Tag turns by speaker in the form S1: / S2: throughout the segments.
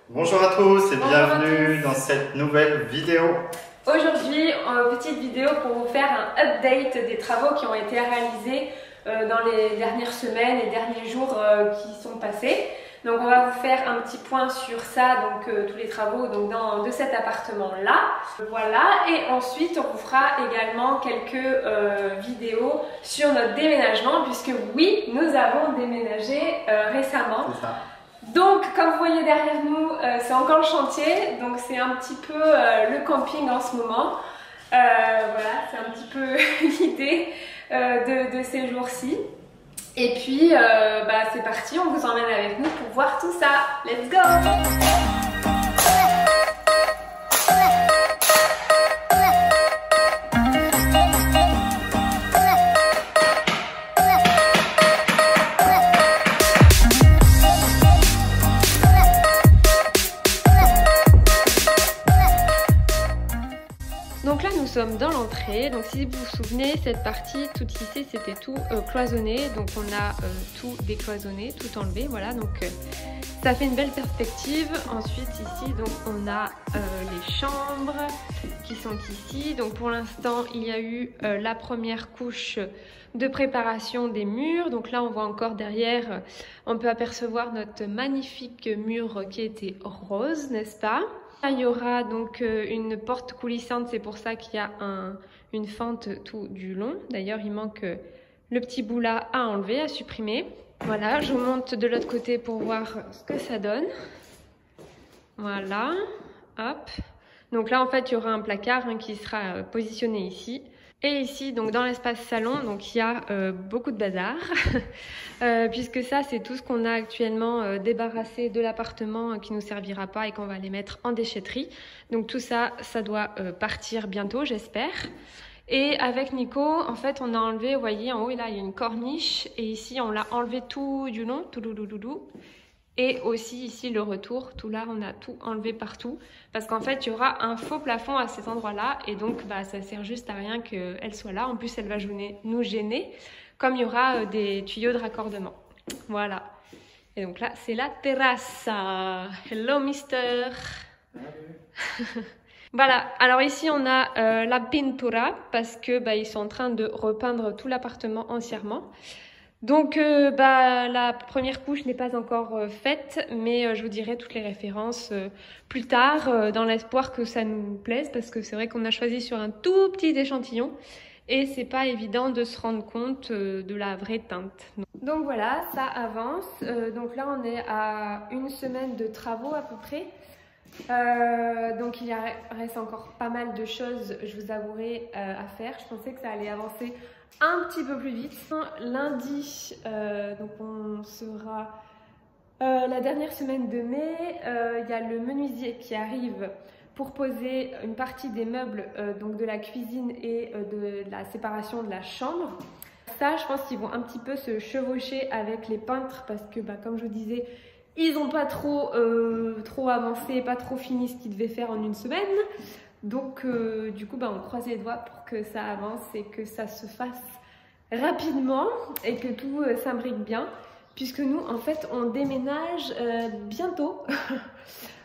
S1: Bonjour à tous et
S2: Bonjour
S1: bienvenue
S2: à tous.
S1: dans cette nouvelle vidéo.
S2: Aujourd'hui, petite vidéo pour vous faire un update des travaux qui ont été réalisés dans les dernières semaines et derniers jours qui sont passés. Donc on va vous faire un petit point sur ça, donc tous les travaux de cet appartement-là. Voilà, et ensuite on vous fera également quelques vidéos sur notre déménagement, puisque oui, nous avons déménagé récemment.
S1: C'est ça.
S2: Donc, comme vous voyez derrière nous, c'est encore le chantier, donc c'est un petit peu le camping en ce moment. Voilà, c'est un petit peu l'idée de ces jours-ci. Et puis, c'est parti, on vous emmène avec nous pour voir tout ça. Let's go! Donc là nous sommes dans l'entrée, donc si vous vous souvenez cette partie tout ici c'était tout cloisonné, donc on a tout décloisonné, tout enlevé, voilà, donc ça fait une belle perspective. Ensuite ici donc on a les chambres qui sont ici, donc pour l'instant il y a eu la première couche de préparation des murs, donc là on voit encore derrière, on peut apercevoir notre magnifique mur qui était rose, n'est-ce pas? Il y aura donc une porte coulissante, c'est pour ça qu'il y a une fente tout du long. D'ailleurs, il manque le petit bout là à enlever, à supprimer. Voilà, je vous monte de l'autre côté pour voir ce que ça donne. Voilà, hop. Donc là, en fait, il y aura un placard qui sera positionné ici. Et ici, donc dans l'espace salon, donc il y a beaucoup de bazar, puisque ça c'est tout ce qu'on a actuellement débarrassé de l'appartement qui nous servira pas et qu'on va les mettre en déchetterie. Donc tout ça, ça doit partir bientôt, j'espère. Et avec Nico, en fait, on a enlevé, vous voyez, en haut là, il y a une corniche, et ici on l'a enlevé tout du long, tout doudou. Et aussi ici le retour, tout là on a tout enlevé partout parce qu'en fait il y aura un faux plafond à cet endroit là et donc ça sert juste à rien qu'elle soit là. En plus elle va nous gêner comme il y aura des tuyaux de raccordement. Voilà. Et donc là c'est la terrasse. Hello mister. Voilà, alors ici on a la pintura parce que ils sont en train de repeindre tout l'appartement entièrement. Donc la première couche n'est pas encore faite, mais je vous dirai toutes les références plus tard dans l'espoir que ça nous plaise parce que c'est vrai qu'on a choisi sur un tout petit échantillon et c'est pas évident de se rendre compte de la vraie teinte. Donc voilà, ça avance. Donc là on est à une semaine de travaux à peu près. Donc il reste encore pas mal de choses, je vous avouerai, à faire. Je pensais que ça allait avancer un petit peu plus vite. Lundi, donc on sera la dernière semaine de mai. Il y a le menuisier qui arrive pour poser une partie des meubles donc de la cuisine et de la séparation de la chambre. Ça, je pense qu'ils vont un petit peu se chevaucher avec les peintres parce que, comme je vous disais, ils n'ont pas trop avancé, pas trop fini ce qu'ils devaient faire en une semaine. Donc, du coup, on croise les doigts pour que ça avance et que ça se fasse rapidement et que tout s'imbrique bien. Puisque nous, en fait, on déménage bientôt.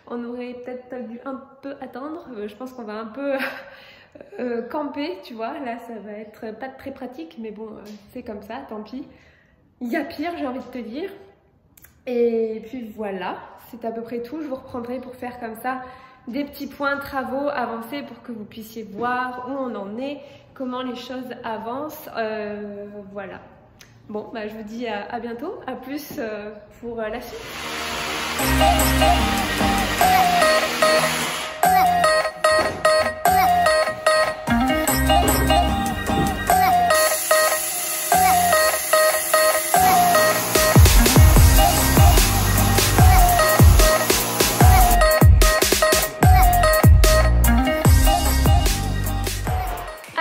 S2: On aurait peut-être dû un peu attendre. Je pense qu'on va un peu camper, tu vois. Là, ça va être pas très pratique, mais bon, c'est comme ça, tant pis. Il y a pire, j'ai envie de te dire. Et puis voilà, c'est à peu près tout. Je vous reprendrai pour faire comme ça des petits points travaux avancés pour que vous puissiez voir où on en est, comment les choses avancent. Voilà. Bon, je vous dis à bientôt, à plus pour la suite.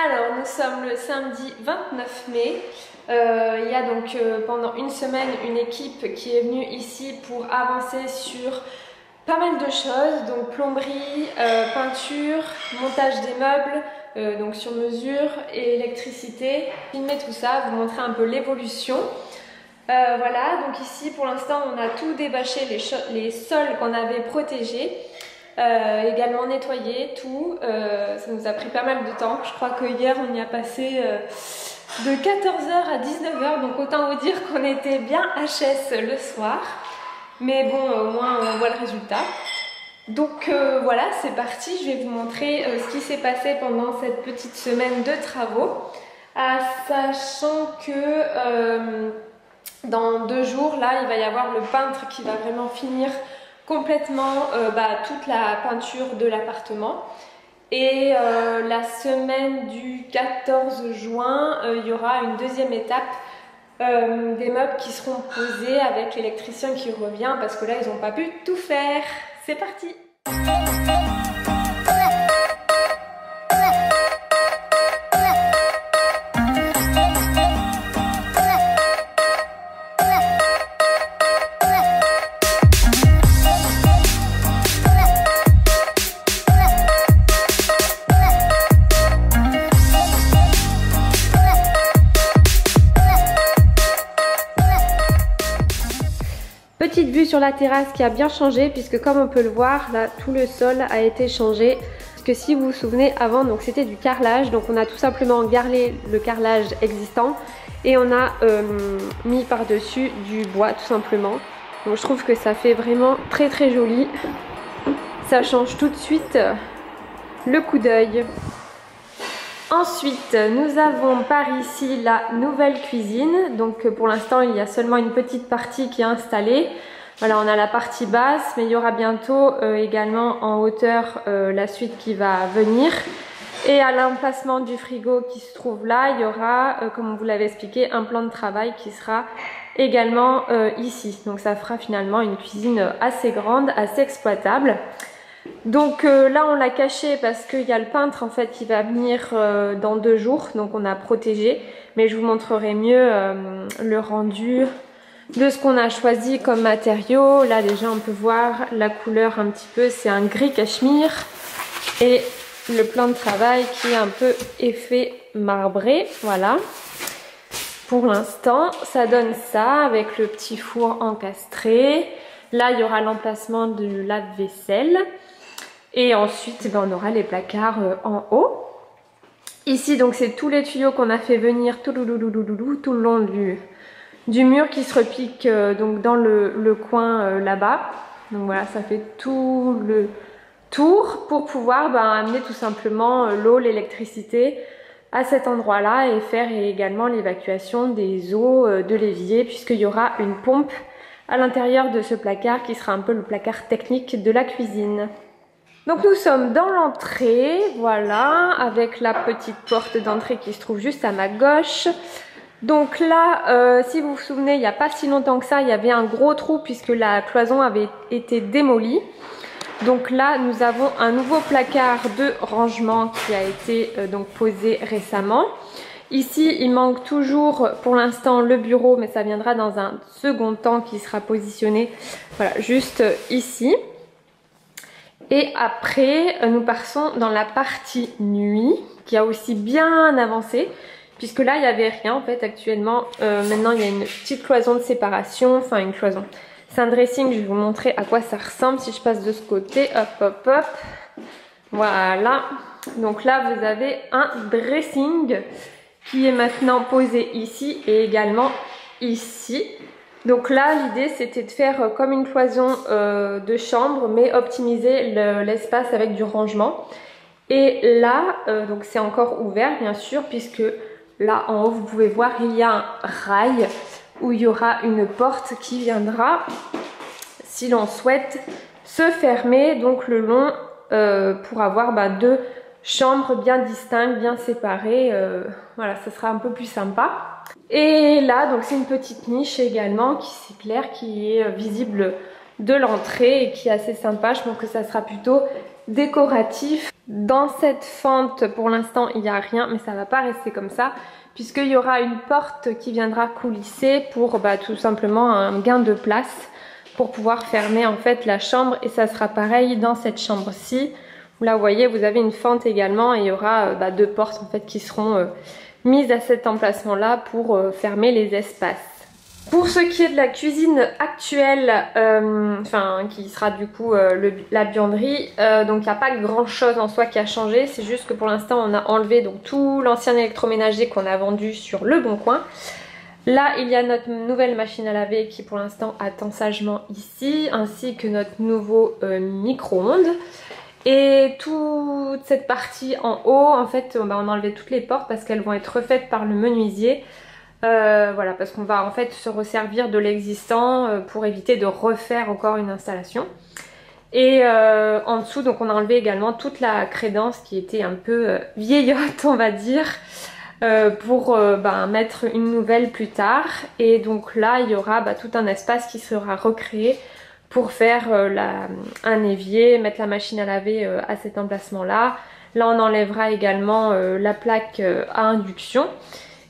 S2: Alors, nous sommes le samedi 29 mai. Il y a donc pendant une semaine une équipe qui est venue ici pour avancer sur pas mal de choses, donc plomberie, peinture, montage des meubles, donc sur mesure et électricité. Filmer tout ça, vous montrer un peu l'évolution. Voilà, donc ici pour l'instant on a tout débâché, les sols qu'on avait protégés, également nettoyé, tout. Ça nous a pris pas mal de temps. Je crois que hier on y a passé de 14h à 19h, donc autant vous dire qu'on était bien HS le soir. Mais bon, au moins on voit le résultat. Donc voilà, c'est parti, je vais vous montrer ce qui s'est passé pendant cette petite semaine de travaux. Sachant que dans 2 jours, là, il va y avoir le peintre qui va vraiment finir complètement toute la peinture de l'appartement. Et la semaine du 14 juin, il y aura une deuxième étape, des meubles qui seront posés avec l'électricien qui revient parce que là, ils n'ont pas pu tout faire. C'est parti! Petite vue sur la terrasse qui a bien changé puisque comme on peut le voir, là tout le sol a été changé. Parce que si vous vous souvenez, avant donc c'était du carrelage, donc on a tout simplement gardé le carrelage existant et on a mis par-dessus du bois tout simplement. Donc je trouve que ça fait vraiment très très joli. Ça change tout de suite le coup d'œil. Ensuite, nous avons par ici la nouvelle cuisine. Donc pour l'instant, il y a seulement une petite partie qui est installée. Voilà, on a la partie basse, mais il y aura bientôt également en hauteur la suite qui va venir. Et à l'emplacement du frigo qui se trouve là, il y aura, comme on vous l'avait expliqué, un plan de travail qui sera également ici. Donc ça fera finalement une cuisine assez grande, assez exploitable. Donc là on l'a caché parce qu'il y a le peintre en fait qui va venir dans 2 jours, donc on a protégé, mais je vous montrerai mieux le rendu de ce qu'on a choisi comme matériau. Là déjà on peut voir la couleur un petit peu, c'est un gris cachemire et le plan de travail qui est un peu effet marbré, voilà. Pour l'instant ça donne ça avec le petit four encastré. Là il y aura l'emplacement du lave-vaisselle. Et ensuite, on aura les placards en haut. Ici, donc, c'est tous les tuyaux qu'on a fait venir tout le long du mur qui se repique donc dans le coin là-bas. Donc voilà, ça fait tout le tour pour pouvoir amener tout simplement l'eau, l'électricité à cet endroit-là et faire également l'évacuation des eaux de l'évier puisqu'il y aura une pompe à l'intérieur de ce placard qui sera un peu le placard technique de la cuisine. Donc nous sommes dans l'entrée, voilà, avec la petite porte d'entrée qui se trouve juste à ma gauche. Donc là, si vous vous souvenez, il n'y a pas si longtemps que ça, il y avait un gros trou puisque la cloison avait été démolie. Donc là, nous avons un nouveau placard de rangement qui a été donc posé récemment. Ici, il manque toujours pour l'instant le bureau, mais ça viendra dans un second temps qui sera positionné, voilà, juste ici. Et après, nous passons dans la partie nuit, qui a aussi bien avancé, puisque là, il n'y avait rien en fait actuellement. Maintenant, il y a une petite cloison de séparation, enfin une cloison. C'est un dressing, je vais vous montrer à quoi ça ressemble si je passe de ce côté. Hop, hop, hop. Voilà. Donc là, vous avez un dressing qui est maintenant posé ici et également ici. Donc là, l'idée, c'était de faire comme une cloison de chambre, mais optimiser l'espace avec du rangement. Et là, donc c'est encore ouvert, bien sûr, puisque là, en haut, vous pouvez voir, il y a un rail où il y aura une porte qui viendra, si l'on souhaite, se fermer donc le long pour avoir 2 chambres bien distinctes, bien séparées. Voilà, ça sera un peu plus sympa. Et là, donc c'est une petite niche également qui s'éclaire, qui est visible de l'entrée et qui est assez sympa. Je pense que ça sera plutôt décoratif. Dans cette fente, pour l'instant, il n'y a rien, mais ça ne va pas rester comme ça, puisqu'il y aura une porte qui viendra coulisser pour tout simplement un gain de place pour pouvoir fermer en fait la chambre. Et ça sera pareil dans cette chambre-ci. Là, vous voyez, vous avez une fente également et il y aura 2 portes en fait qui seront mises à cet emplacement-là pour fermer les espaces. Pour ce qui est de la cuisine actuelle, enfin qui sera du coup la buanderie, donc il n'y a pas grand chose en soi qui a changé, c'est juste que pour l'instant on a enlevé donc tout l'ancien électroménager qu'on a vendu sur Le Bon Coin. Là il y a notre nouvelle machine à laver qui pour l'instant attend sagement ici, ainsi que notre nouveau micro-ondes. Et toute cette partie en haut, en fait on a enlevé toutes les portes parce qu'elles vont être refaites par le menuisier. Voilà, parce qu'on va en fait se resservir de l'existant pour éviter de refaire encore une installation. Et en dessous, donc on a enlevé également toute la crédence qui était un peu vieillotte, on va dire, pour mettre une nouvelle plus tard. Et donc là, il y aura tout un espace qui sera recréé pour faire un évier, mettre la machine à laver à cet emplacement-là. Là, on enlèvera également la plaque à induction.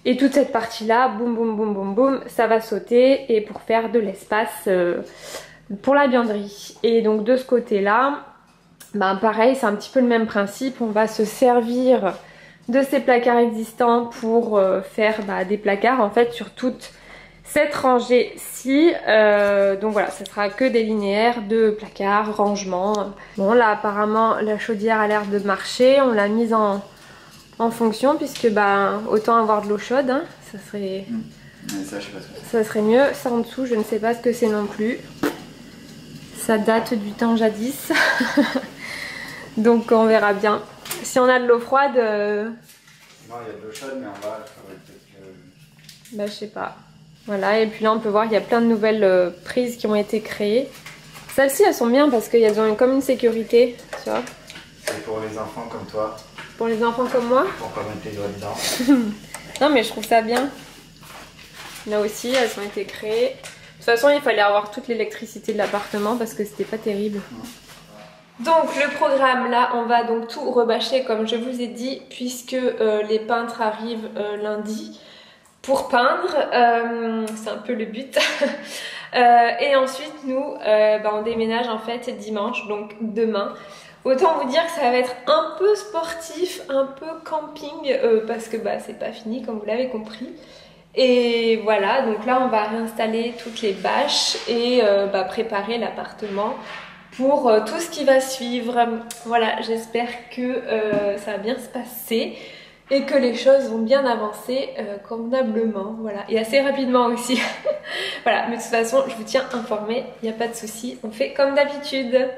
S2: Et toute cette partie-là, boum boum boum boum boum, ça va sauter et pour faire de l'espace pour la buanderie. Et donc de ce côté-là, pareil, c'est un petit peu le même principe. On va se servir de ces placards existants pour faire des placards en fait sur toute cette rangée-ci. Donc voilà, ce sera que des linéaires de placards, rangements. Bon là apparemment la chaudière a l'air de marcher, on l'a mise en fonction puisque autant avoir de l'eau chaude, hein, ça serait
S1: ça, je sais pas ce que
S2: ça serait mieux. Ça en dessous je ne sais pas ce que c'est non plus, ça date du temps jadis. Donc on verra bien si on a de l'eau froide.
S1: Non, il y a de l'eau chaude mais en bas il faudrait peut-être que...
S2: je sais pas. Voilà, et puis là on peut voir il y a plein de nouvelles prises qui ont été créées. Celles-ci elles sont bien parce qu'elles ont comme une sécurité, tu vois.
S1: C'est pour les enfants comme toi.
S2: Pour les enfants comme moi.
S1: Pour pas mettre les doigts dedans.
S2: Non mais je trouve ça bien. Là aussi elles ont été créées. De toute façon il fallait avoir toute l'électricité de l'appartement parce que c'était pas terrible. Donc le programme là on va donc tout rebâcher comme je vous ai dit, puisque les peintres arrivent lundi pour peindre. C'est un peu le but. Et ensuite nous on déménage en fait dimanche, donc demain. Autant vous dire que ça va être un peu sportif, un peu camping, parce que c'est pas fini comme vous l'avez compris. Et voilà, donc là on va réinstaller toutes les bâches et préparer l'appartement pour tout ce qui va suivre. Voilà, j'espère que ça va bien se passer et que les choses vont bien avancer convenablement, voilà, et assez rapidement aussi. Voilà, mais de toute façon je vous tiens informé, il n'y a pas de souci, on fait comme d'habitude.